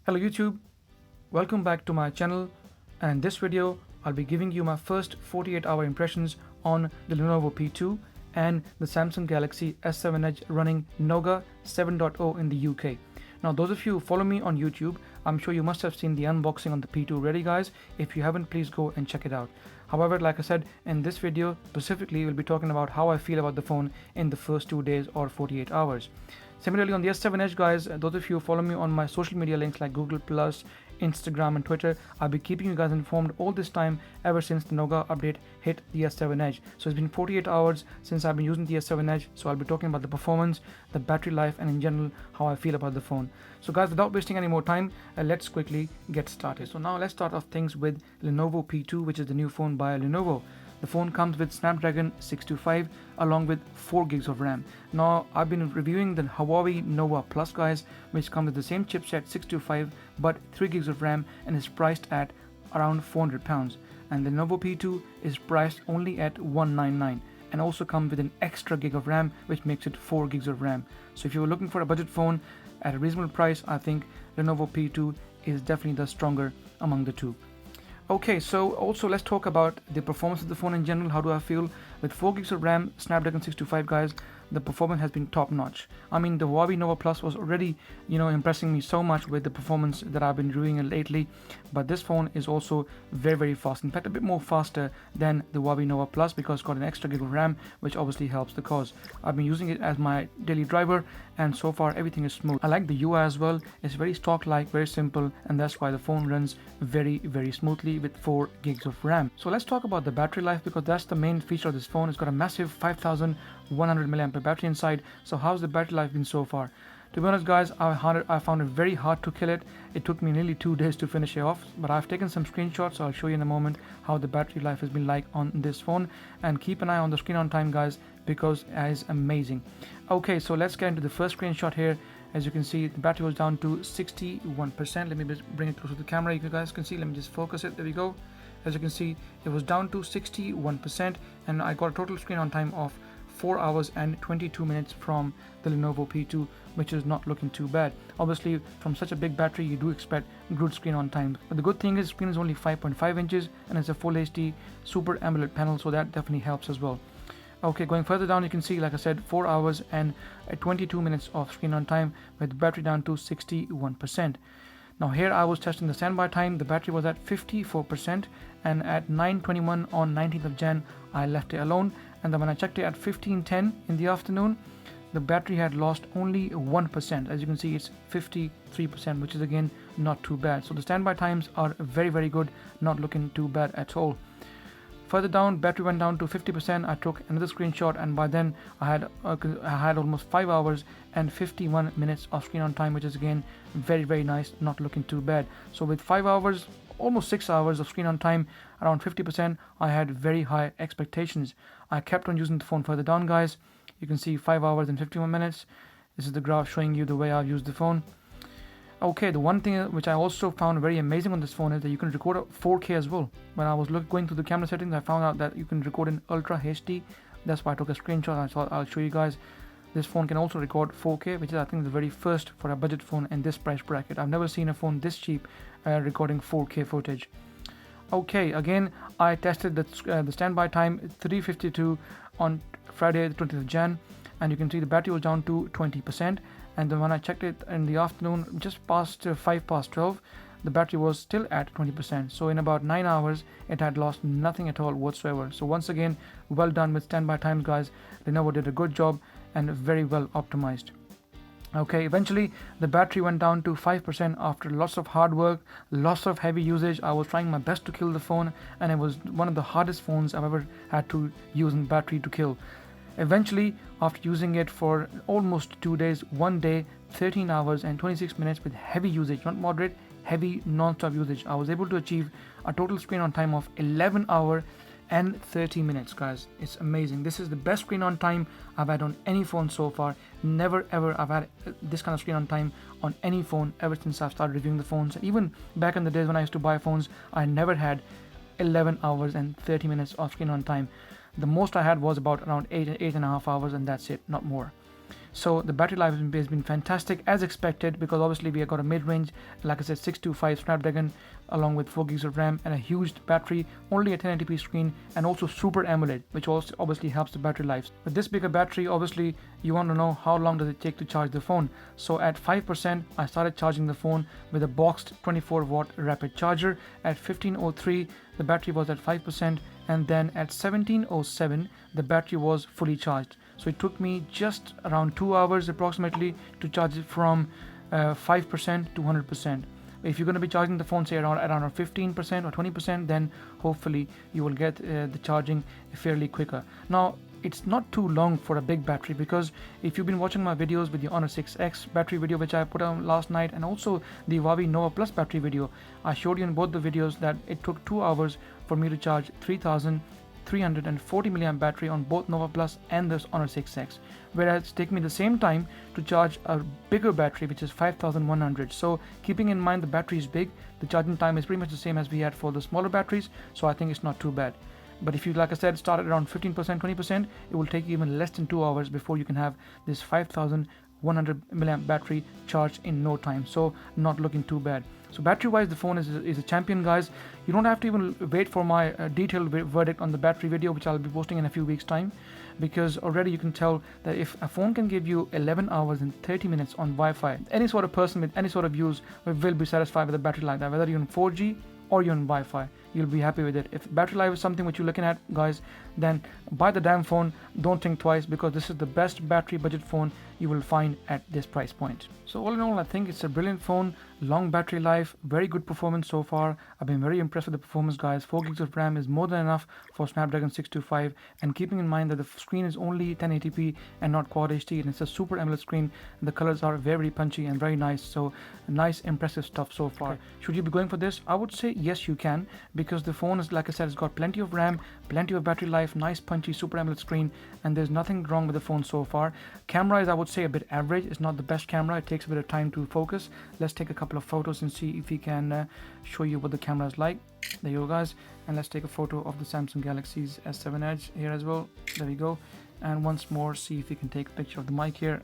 Hello YouTube, welcome back to my channel, and in this video I'll be giving you my first 48-hour impressions on the Lenovo P2 and the Samsung Galaxy S7 Edge running Nougat 7.0 in the UK. Now those of you who follow me on YouTube, I'm sure you must have seen the unboxing on the P2 already guys. If you haven't, please go and check it out. However, like I said, in this video specifically we'll be talking about how I feel about the phone in the first 2 days or 48 hours. Similarly on the S7 Edge guys, those of you who follow me on my social media links like Google+, Instagram and Twitter, I'll be keeping you guys informed all this time ever since the Nougat update hit the S7 Edge. So it's been 48 hours since I've been using the S7 Edge, so I'll be talking about the performance, the battery life and in general how I feel about the phone. So guys, without wasting any more time, let's quickly get started. So now let's start off things with Lenovo P2, which is the new phone by Lenovo. The phone comes with Snapdragon 625 along with 4 gigs of RAM. Now I've been reviewing the Huawei Nova Plus guys, which comes with the same chipset 625 but 3 gigs of RAM and is priced at around £400. And the Lenovo P2 is priced only at $199 and also comes with an extra gig of RAM, which makes it 4 gigs of RAM. So if you were looking for a budget phone at a reasonable price, I think Lenovo P2 is definitely the stronger among the two. Okay, so also let's talk about the performance of the phone in general. How do I feel? With 4 gigs of RAM, Snapdragon 625 guys, the performance has been top notch. I mean, the Huawei Nova Plus was already, impressing me so much with the performance that I've been doing lately, but this phone is also very fast. In fact, a bit more faster than the Huawei Nova Plus because it's got an extra gig of RAM, which obviously helps the cause. I've been using it as my daily driver and so far everything is smooth. I like the UI as well. It's very stock-like, very simple, and that's why the phone runs very smoothly with 4 gigs of RAM. So let's talk about the battery life because that's the main feature of this phone. It's got a massive 5100 mAh battery inside. So how's the battery life been so far? To be honest guys, I found it very hard to kill it. It took me nearly 2 days to finish it off, but I've taken some screenshots, so I'll show you in a moment how the battery life has been like on this phone. And keep an eye on the screen on time guys, because it is amazing. Okay, so let's get into the first screenshot here. As you can see, the battery was down to 61%. Let me just bring it closer to the camera. You guys can see, let me just focus it. There we go. As you can see, it was down to 61% and I got a total screen on time of 4 hours and 22 minutes from the Lenovo P2, which is not looking too bad. Obviously, from such a big battery, you do expect good screen on time. But the good thing is, the screen is only 5.5 inches and it's a full HD Super AMOLED panel, so that definitely helps as well. Okay, going further down, you can see, like I said, 4 hours and 22 minutes of screen on time with the battery down to 61%. Now here I was testing the standby time. The battery was at 54% and at 9:21 on 19th of Jan, I left it alone. And then when I checked it at 15:10 in the afternoon, the battery had lost only 1%. As you can see, it's 53%, which is again not too bad. So the standby times are very good, not looking too bad at all. Further down, battery went down to 50%. I took another screenshot and by then I had almost 5 hours and 51 minutes of screen on time, which is again very nice, not looking too bad. So with 5 hours, almost 6 hours of screen on time, around 50%, I had very high expectations. I kept on using the phone further down guys. You can see 5 hours and 51 minutes. This is the graph showing you the way I've used the phone. Okay, the one thing which I also found very amazing on this phone is that you can record at 4K as well. When I was going through the camera settings, I found out that you can record in Ultra HD. That's why I took a screenshot. I thought I'll show you guys. This phone can also record 4K, which is I think the very first for a budget phone in this price bracket. I've never seen a phone this cheap recording 4K footage. Okay, again I tested the standby time 3:52 on Friday the 20th of Jan, and you can see the battery was down to 20%. And then when I checked it in the afternoon, just past 5:12, the battery was still at 20%. So in about 9 hours, it had lost nothing at all whatsoever. So once again, well done with standby times guys. Lenovo did a good job and very well optimized. Okay, eventually the battery went down to 5% after lots of hard work, lots of heavy usage. I was trying my best to kill the phone and it was one of the hardest phones I've ever had to use in battery to kill. Eventually, after using it for almost 2 days, 1 day, 13 hours and 26 minutes with heavy usage, not moderate, heavy non-stop usage, I was able to achieve a total screen on time of 11 hours and 30 minutes guys. It's amazing. This is the best screen on time I've had on any phone so far. Never ever I've had this kind of screen on time on any phone ever since I've started reviewing the phones. And even back in the days when I used to buy phones, I never had 11 hours and 30 minutes of screen on time. The most I had was about around 8.5 hours, and that's it, not more. So the battery life has been fantastic as expected, because obviously we have got a mid-range, like I said, 625 Snapdragon along with 4 gigs of RAM and a huge battery, only a 1080p screen, and also Super AMOLED, which also obviously helps the battery life. With this bigger battery, obviously you want to know how long does it take to charge the phone. So at 5% I started charging the phone with a boxed 24 watt rapid charger. At 15:03 the battery was at 5%, and then at 17:07 the battery was fully charged. So it took me just around 2 hours approximately to charge it from 5% to 100%. If you're going to be charging the phone say around 15% or 20%, then hopefully you will get the charging fairly quicker. Now it's not too long for a big battery, because if you've been watching my videos with the Honor 6X battery video which I put on last night, and also the Huawei Nova Plus battery video, I showed you in both the videos that it took 2 hours for me to charge 3340 mAh battery on both Nova Plus and this Honor 6X, whereas it's taken me the same time to charge a bigger battery which is 5100. So keeping in mind the battery is big, the charging time is pretty much the same as we had for the smaller batteries, so I think it's not too bad. But if you, like I said, start at around 15%, 20%, it will take you even less than 2 hours before you can have this 5100 mAh battery charged in no time. So not looking too bad. So battery wise the phone is a champion, guys. You don't have to even wait for my detailed verdict on the battery video, which I'll be posting in a few weeks time, because already you can tell that if a phone can give you 11 hours and 30 minutes on Wi-Fi, any sort of person with any sort of use will be satisfied with a battery like that, whether you're on 4G or you're on Wi-Fi. You'll be happy with it. If battery life is something which you're looking at, guys, then buy the damn phone. Don't think twice, because this is the best battery budget phone you will find at this price point. So all in all, I think it's a brilliant phone, long battery life, very good performance so far. I've been very impressed with the performance, guys. 4 gigs of RAM is more than enough for Snapdragon 625, and keeping in mind that the screen is only 1080p and not Quad HD, and it's a Super AMOLED screen. The colors are very punchy and very nice, so nice impressive stuff so far. Okay. Should you be going for this? I would say yes, you can, because the phone is, like I said, it's got plenty of RAM, plenty of battery life, nice punchy Super AMOLED screen, and there's nothing wrong with the phone so far. Camera is, I would say, a bit average. It's not the best camera. It takes a bit of time to focus. Let's take a couple of photos and see if we can show you what the camera is like. There you go, guys, and let's take a photo of the Samsung Galaxy's S7 Edge here as well. There we go, and once more see if we can take a picture of the mic here.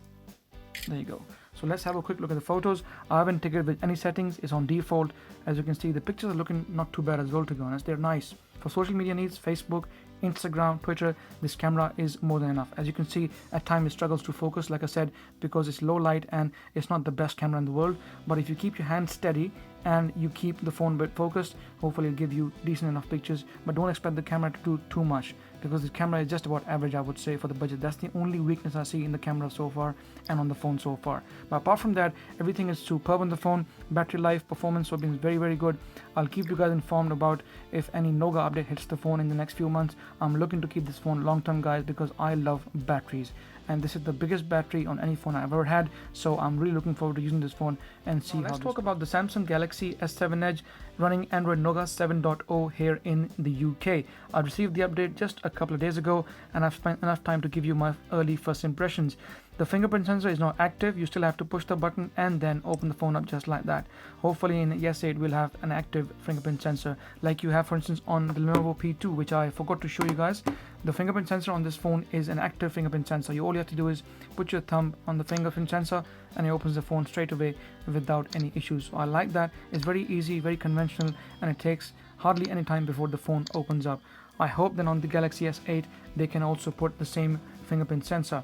There you go. So let's have a quick look at the photos. I haven't taken it with any settings. It's on default. As you can see, the pictures are looking not too bad as well, to be honest. They're nice for social media needs, Facebook, Instagram, Twitter. This camera is more than enough. As you can see, at times it struggles to focus, like I said, because it's low light and it's not the best camera in the world. But if you keep your hand steady and you keep the phone bit focused, hopefully it'll give you decent enough pictures. But don't expect the camera to do too much, because the camera is just about average, I would say, for the budget. That's the only weakness I see in the camera so far and on the phone so far. But apart from that, everything is superb on the phone. Battery life, performance have been very, very good. I'll keep you guys informed about if any Nougat update hits the phone in the next few months. I'm looking to keep this phone long term, guys, because I love batteries, and this is the biggest battery on any phone I've ever had. So I'm really looking forward to using this phone and see. Now let's talk about the Samsung Galaxy S7 Edge running Android Nougat 7.0 here in the UK. I received the update just a couple of days ago, and I've spent enough time to give you my early first impressions. The fingerprint sensor is not active. You still have to push the button and then open the phone up just like that. Hopefully in S8 we'll have an active fingerprint sensor like you have, for instance, on the Lenovo P2, which I forgot to show you guys. The fingerprint sensor on this phone is an active fingerprint sensor. All you have to do is put your thumb on the fingerprint sensor and it opens the phone straight away without any issues. So I like that. It's very easy, very conventional, and it takes hardly any time before the phone opens up. I hope that on the Galaxy S8 they can also put the same fingerprint sensor.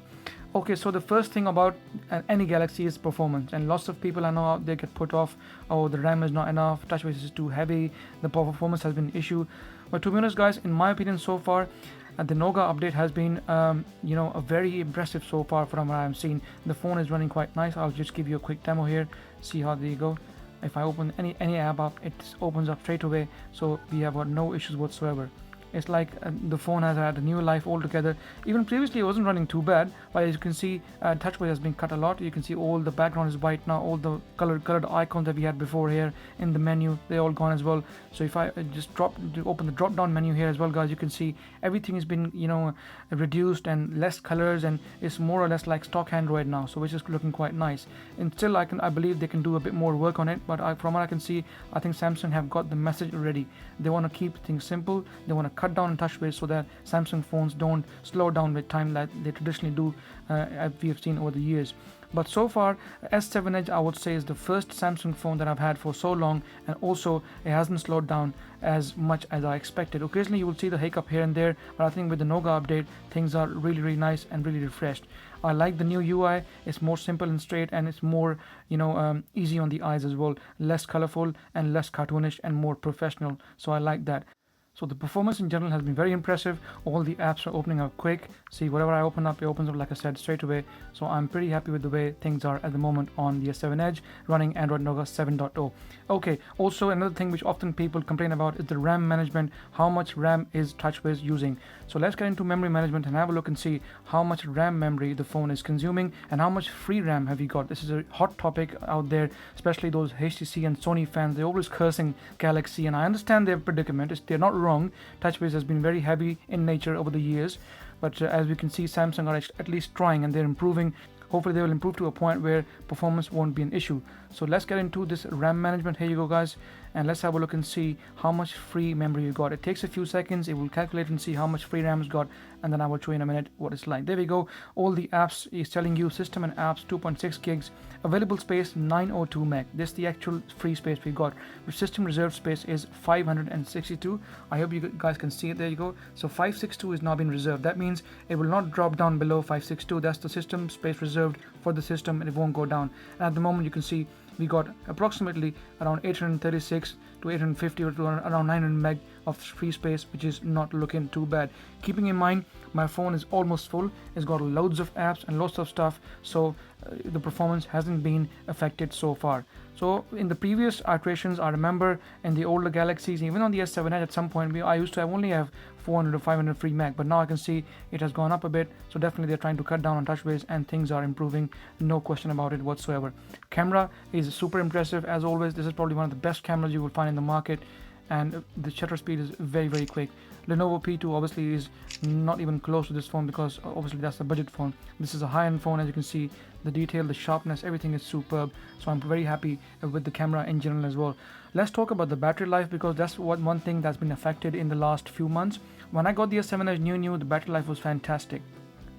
Okay, so the first thing about any Galaxy is performance, and lots of people I know out there get put off. Oh, the RAM is not enough, TouchWiz is too heavy, the performance has been an issue. But to be honest, guys, in my opinion so far, the Nougat update has been a very impressive so far from what I've seen. The phone is running quite nice. I'll just give you a quick demo here. See how there you go. If I open any app up, it opens up straight away, so we have got no issues whatsoever. It's like the phone has had a new life altogether. Even previously it wasn't running too bad, but as you can see, TouchWiz has been cut a lot. You can see all the background is white now. All the colored icons that we had before here in the menu, they're all gone as well. So if I just open the drop down menu here as well, guys, you can see everything has been reduced and less colors, and it's more or less like stock Android now, so which is looking quite nice. And still I believe they can do a bit more work on it, but from what I can see, I think Samsung have got the message already. They want to keep things simple, they want to cut down on touch wiz so that Samsung phones don't slow down with time like they traditionally do, as we have seen over the years. But so far, S7 Edge I would say is the first Samsung phone that I've had for so long, and also it hasn't slowed down as much as I expected. Occasionally you will see the hiccup here and there, but I think with the Nougat update things are really nice and really refreshed. I like the new UI. It's more simple and straight, and it's more easy on the eyes as well, less colorful and less cartoonish and more professional, so I like that. So the performance in general has been very impressive. All the apps are opening up quick. See, whatever I open up, it opens up, like I said, straight away. So I'm pretty happy with the way things are at the moment on the S7 Edge running Android Nougat 7.0. Okay, also another thing which often people complain about is the RAM management. How much RAM is TouchWiz using? So let's get into memory management and have a look and see how much RAM memory the phone is consuming and how much free RAM have you got. This is a hot topic out there, especially those HTC and Sony fans. They're always cursing Galaxy, and I understand their predicament. They're not wrong. TouchWiz has been very heavy in nature over the years, but as we can see, Samsung are at least trying, and they're improving. Hopefully they will improve to a point where performance won't be an issue. So let's get into this RAM management. Here you go, guys, and let's have a look and see how much free memory you got. It takes a few seconds. It will calculate and see how much free RAM is got, and then I will show you in a minute what it's like. There we go. All the apps is telling you system and apps 2.6 gigs, available space 902 meg. This is the actual free space we got. The system reserved space is 562. I hope you guys can see it. There you go. So 562 is now been reserved. That means it will not drop down below 562. That's the system space reserved for the system, and it won't go down. And at the moment you can see we got approximately around 836 to 850 or to around 900 meg of free space, which is not looking too bad. Keeping in mind my phone is almost full. It's got loads of apps and lots of stuff, so the performance hasn't been affected so far. So in the previous iterations, I remember in the older Galaxies, even on the S7 Edge at some point, I used to only have 400 or 500 free meg, but now I can see it has gone up a bit. So definitely they're trying to cut down on TouchWiz, and things are improving, no question about it whatsoever. Camera is super impressive as always. This is probably one of the best cameras you will find in the market, and the shutter speed is very quick. Lenovo P2 obviously is not even close to this phone, because obviously that's a budget phone. This is a high-end phone. As you can see, the detail, the sharpness, everything is superb. So I'm very happy with the camera in general as well. Let's talk about the battery life, because that's one thing that's been affected in the last few months. When I got the S7 Edge new, the battery life was fantastic.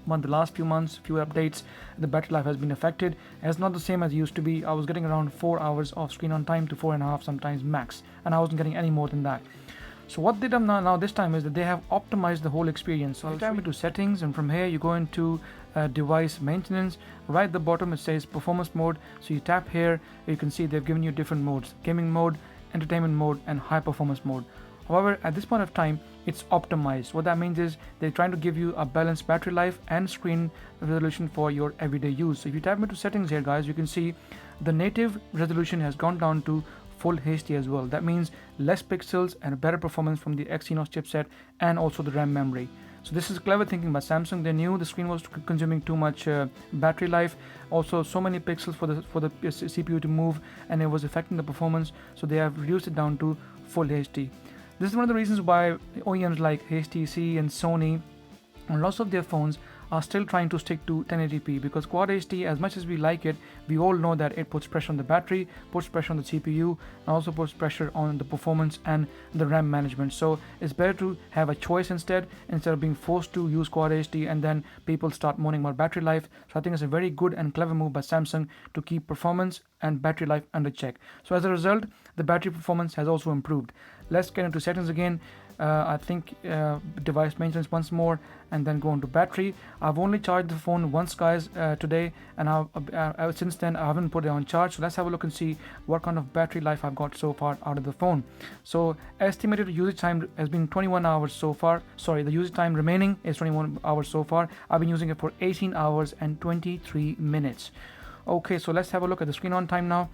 But the last few months, few updates, the battery life has been affected. It's not the same as it used to be. I was getting around 4 hours of screen on time to 4.5 sometimes max, and I wasn't getting any more than that. So what they done now this time is that they have optimized the whole experience. So I'll tap into settings, and from here you go into device maintenance. Right at the bottom it says performance mode. So you tap here, you can see they've given you different modes: gaming mode, entertainment mode, and high performance mode. However, at this point of time, it's optimized. What that means is they're trying to give you a balanced battery life and screen resolution for your everyday use. So if you tap into settings here, guys, you can see the native resolution has gone down to full HD as well. That means less pixels and a better performance from the Exynos chipset, and also the RAM memory. So this is clever thinking by Samsung. They knew the screen was consuming too much battery life, also so many pixels for the CPU to move, and it was affecting the performance, so they have reduced it down to full HD. This is one of the reasons why OEMs like HTC and Sony on lots of their phones are still trying to stick to 1080p, because Quad HD, as much as we like it, we all know that it puts pressure on the battery, puts pressure on the CPU, and also puts pressure on the performance and the RAM management. So it's better to have a choice instead of being forced to use Quad HD and then people start moaning about battery life. So I think it's a very good and clever move by Samsung to keep performance and battery life under check. So as a result, the battery performance has also improved. Let's get into settings again. I think device maintenance once more, and then go into battery. I've only charged the phone once, guys, today, and since then I haven't put it on charge. So let's have a look and see what kind of battery life I've got so far out of the phone. So estimated usage time has been 21 hours so far. Sorry, the usage time remaining is 21 hours so far. I've been using it for 18 hours and 23 minutes. Okay, so let's have a look at the screen on time now.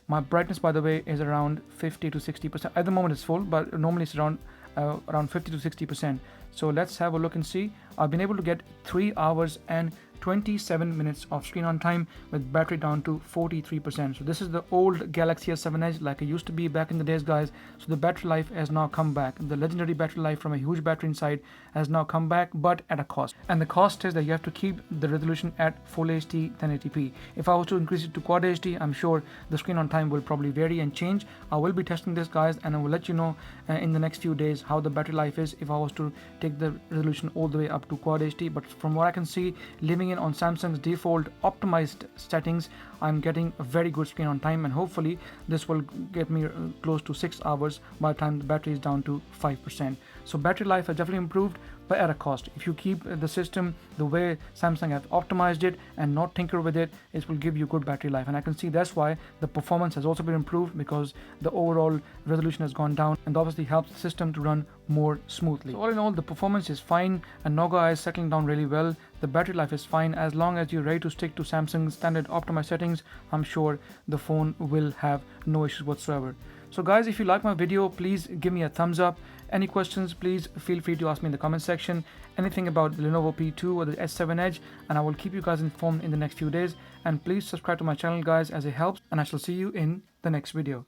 My brightness, by the way, is around 50 to 60%. At the moment it's full, but normally it's around 50 to 60%. So let's have a look and see. I've been able to get 3 hours and 27 minutes of screen on time with battery down to 43%. So this is the old Galaxy S7 Edge like it used to be back in the days, guys. So the battery life has now come back. The legendary battery life from a huge battery inside has now come back, but at a cost. And the cost is that you have to keep the resolution at Full HD 1080p. If I was to increase it to Quad HD, I'm sure the screen on time will probably vary and change. I will be testing this, guys, and I will let you know in the next few days how the battery life is if I was to take the resolution all the way up to Quad HD. But from what I can see, living in on Samsung's default optimized settings, I'm getting a very good screen on time, and hopefully this will get me close to 6 hours by the time the battery is down to 5%. So battery life has definitely improved, but at a cost. If you keep the system the way Samsung have optimized it and not tinker with it, it will give you good battery life. And I can see that's why the performance has also been improved, because the overall resolution has gone down and obviously helps the system to run more smoothly. So all in all, the performance is fine and Nougat is settling down really well. The battery life is fine. As long as you're ready to stick to Samsung's standard optimized settings, I'm sure the phone will have no issues whatsoever. So guys, if you like my video, please give me a thumbs up. Any questions, please feel free to ask me in the comment section. Anything about the Lenovo P2 or the S7 Edge, and I will keep you guys informed in the next few days. And please subscribe to my channel, guys, as it helps, and I shall see you in the next video.